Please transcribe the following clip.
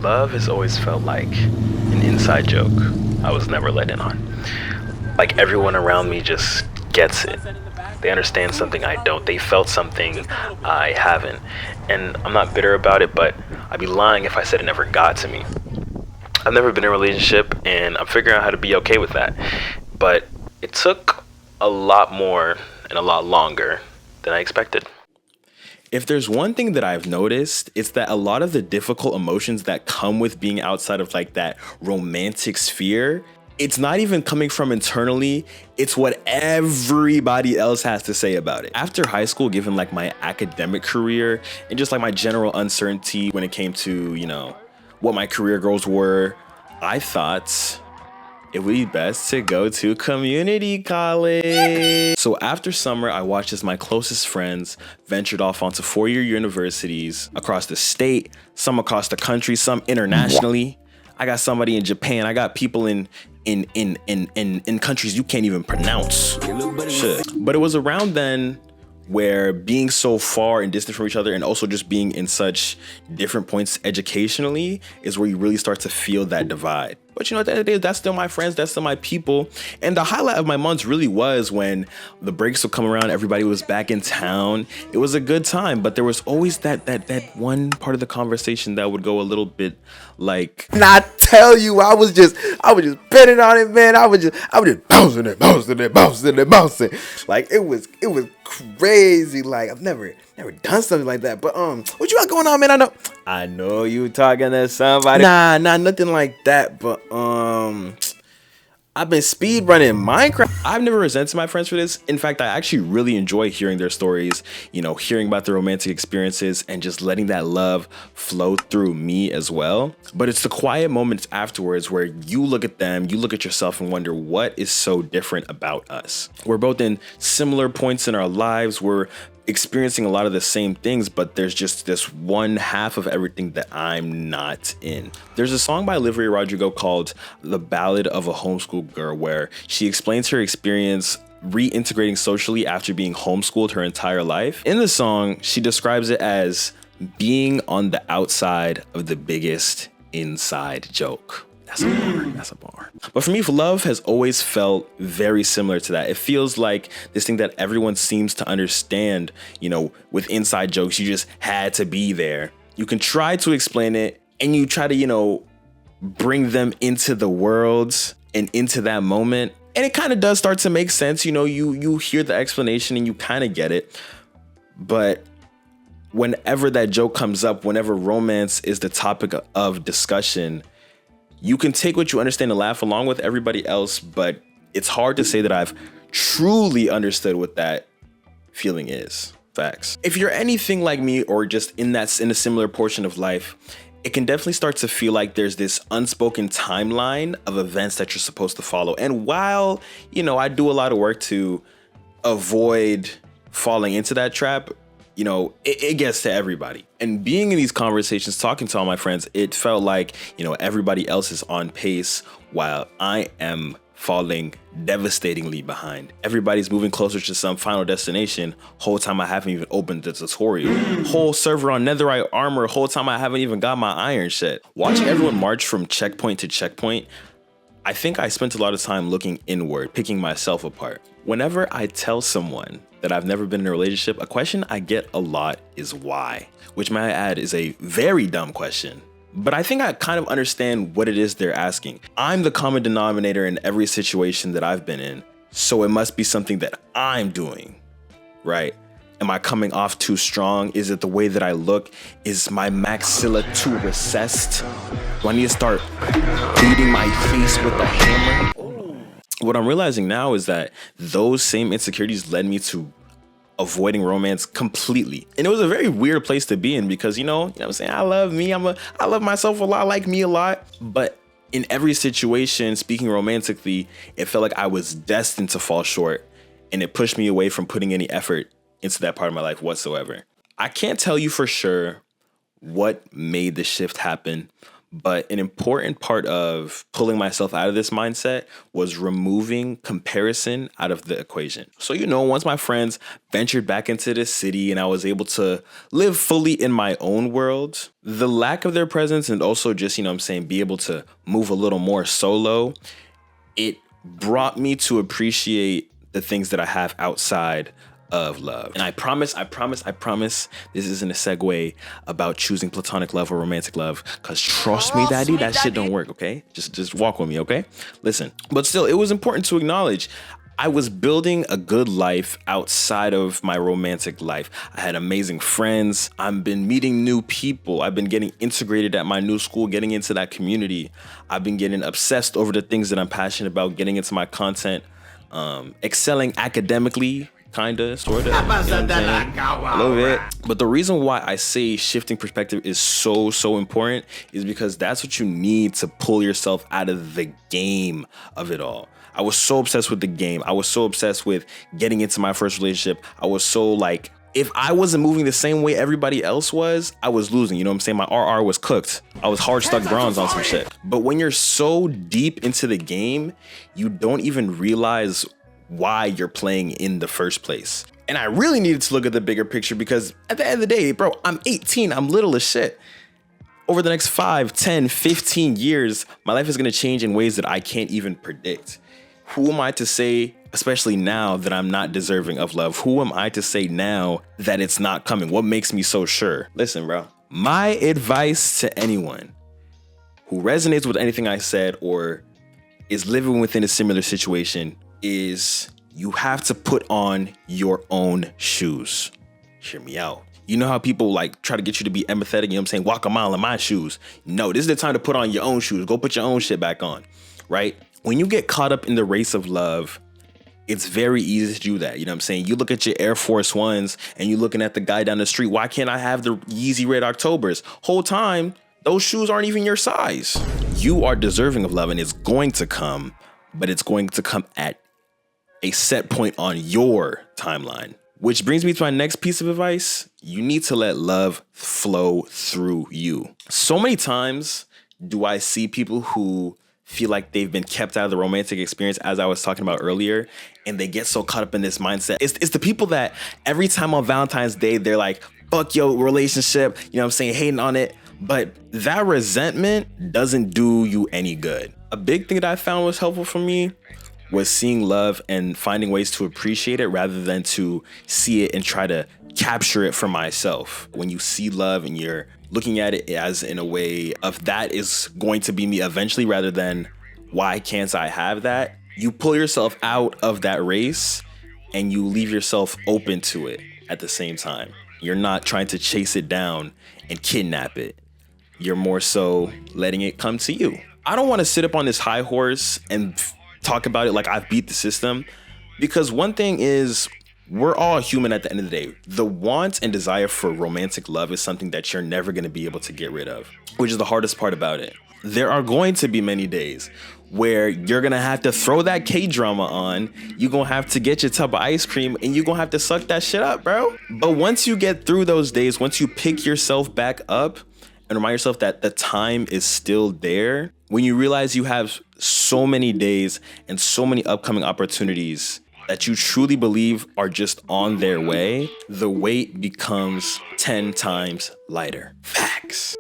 Love has always felt like an inside joke I was never let in on. Like everyone around me just gets it. They understand something I don't. They felt something I haven't. And I'm not bitter about it, but I'd be lying if I said it never got to me. I've never been in a relationship and I'm figuring out how to be okay with that. But it took a lot more and a lot longer than I expected. If there's one thing that I've noticed, it's that a lot of the difficult emotions that come with being outside of like that romantic sphere, it's not even coming from internally, it's what everybody else has to say about it. After high school, given like my academic career and just like my general uncertainty when it came to, what my career goals were, I thought it would be best to go to community college. So after summer, I watched as my closest friends ventured off onto four-year universities across the state, some across the country, some internationally. I got somebody in Japan. I got people in countries you can't even pronounce. Shit. But it was around then where being so far and distant from each other and also just being in such different points educationally is where you really start to feel that divide. But at the end of the day, that's still my friends, that's still my people. And the highlight of my months really was when the breaks would come around, everybody was back in town. It was a good time, but there was always that one part of the conversation that would go a little bit like, and I tell you, I was just betting on it, man. I was just bouncing it. Like it was crazy. Like I've never done something like that. But what you got going on, man? I know you talking to somebody. Nah, nothing like that. But I've been speed running Minecraft. I've never resented my friends for this. In fact, I actually really enjoy hearing their stories, hearing about their romantic experiences and just letting that love flow through me as well. But it's the quiet moments afterwards where you look at them, you look at yourself and wonder what is so different about us. We're both in similar points in our lives. We're experiencing a lot of the same things, but there's just this one half of everything that I'm not in. There's a song by Olivia Rodrigo called The Ballad of a Homeschooled Girl, where she explains her experience reintegrating socially after being homeschooled her entire life. In the song, she describes it as being on the outside of the biggest inside joke. That's a bar. But for me, love has always felt very similar to that. It feels like this thing that everyone seems to understand, with inside jokes. You just had to be there. You can try to explain it and you try to, bring them into the world and into that moment. And it kind of does start to make sense. You hear the explanation and you kind of get it. But whenever that joke comes up, whenever romance is the topic of discussion, you can take what you understand and laugh along with everybody else, but it's hard to say that I've truly understood what that feeling is. Facts. If you're anything like me or just in a similar portion of life, it can definitely start to feel like there's this unspoken timeline of events that you're supposed to follow. And while, I do a lot of work to avoid falling into that trap, it gets to everybody. And being in these conversations, talking to all my friends, it felt like, everybody else is on pace while I am falling devastatingly behind. Everybody's moving closer to some final destination. Whole time I haven't even opened the tutorial. Whole server on netherite armor. Whole time I haven't even got my iron set. Watching everyone march from checkpoint to checkpoint, I think I spent a lot of time looking inward, picking myself apart. Whenever I tell someone that I've never been in a relationship, a question I get a lot is why, which may I add is a very dumb question. But I think I kind of understand what it is they're asking. I'm the common denominator in every situation that I've been in, so it must be something that I'm doing, right? Am I coming off too strong? Is it the way that I look? Is my maxilla too recessed? Do I need to start beating my face with a hammer? What I'm realizing now is that those same insecurities led me to avoiding romance completely. And it was a very weird place to be in because, you know what I'm saying? I love me. I love myself a lot. I like me a lot. But in every situation, speaking romantically, it felt like I was destined to fall short. And it pushed me away from putting any effort into that part of my life whatsoever. I can't tell you for sure what made the shift happen, But an important part of pulling myself out of this mindset was removing comparison out of the equation. So, once my friends ventured back into the city and I was able to live fully in my own world, the lack of their presence and also just, be able to move a little more solo, it brought me to appreciate the things that I have outside of love. And I promise, this isn't a segue about choosing platonic love or romantic love, because trust me, daddy, that shit don't work, okay? Just walk with me, okay? Listen, but still, it was important to acknowledge I was building a good life outside of my romantic life. I had amazing friends. I've been meeting new people. I've been getting integrated at my new school, getting into that community. I've been getting obsessed over the things that I'm passionate about, getting into my content, excelling academically, kinda, sorta, a little bit. But the reason why I say shifting perspective is so important is because that's what you need to pull yourself out of the game of it all. I was so obsessed with the game. I was so obsessed with getting into my first relationship. I was so like, if I wasn't moving the same way everybody else was, I was losing. You know what I'm saying? My RR was cooked. I was hard stuck bronze on some shit. But when you're so deep into the game, you don't even realize why you're playing in the first place. And I really needed to look at the bigger picture, because at the end of the day, bro, I'm 18, I'm little as shit. Over the next 5, 10, 15 years, my life is gonna change in ways that I can't even predict. Who am I to say, especially now, that I'm not deserving of love? Who am I to say now that it's not coming? What makes me so sure? Listen, bro, my advice to anyone who resonates with anything I said or is living within a similar situation is you have to put on your own shoes. Hear me out. You know how people like try to get you to be empathetic, you know what I'm saying? Walk a mile in my shoes. No, this is the time to put on your own shoes. Go put your own shit back on, right? When you get caught up in the race of love, it's very easy to do that. You know what I'm saying? You look at your Air Force Ones and you're looking at the guy down the street. Why can't I have the Yeezy Red Octobers? Whole time, those shoes aren't even your size. You are deserving of love, and it's going to come, but it's going to come at a set point on your timeline. Which brings me to my next piece of advice. You need to let love flow through you. So many times do I see people who feel like they've been kept out of the romantic experience, as I was talking about earlier, and they get so caught up in this mindset. It's the people that every time on Valentine's Day, they're like, fuck your relationship, you know what I'm saying, hating on it. But that resentment doesn't do you any good. A big thing that I found was helpful for me was seeing love and finding ways to appreciate it rather than to see it and try to capture it for myself. When you see love and you're looking at it as in a way of that is going to be me eventually rather than why can't I have that, you pull yourself out of that race and you leave yourself open to it at the same time. You're not trying to chase it down and kidnap it. You're more so letting it come to you. I don't want to sit up on this high horse and talk about it like I've beat the system, because one thing is, we're all human at the end of the day. The want and desire for romantic love is something that you're never going to be able to get rid of, which is the hardest part about it. There are going to be many days where you're going to have to throw that K-drama on. You're going to have to get your tub of ice cream and you're going to have to suck that shit up, bro. But once you get through those days, once you pick yourself back up and remind yourself that the time is still there, when you realize you have so many days and so many upcoming opportunities that you truly believe are just on their way, the weight becomes 10 times lighter. Facts.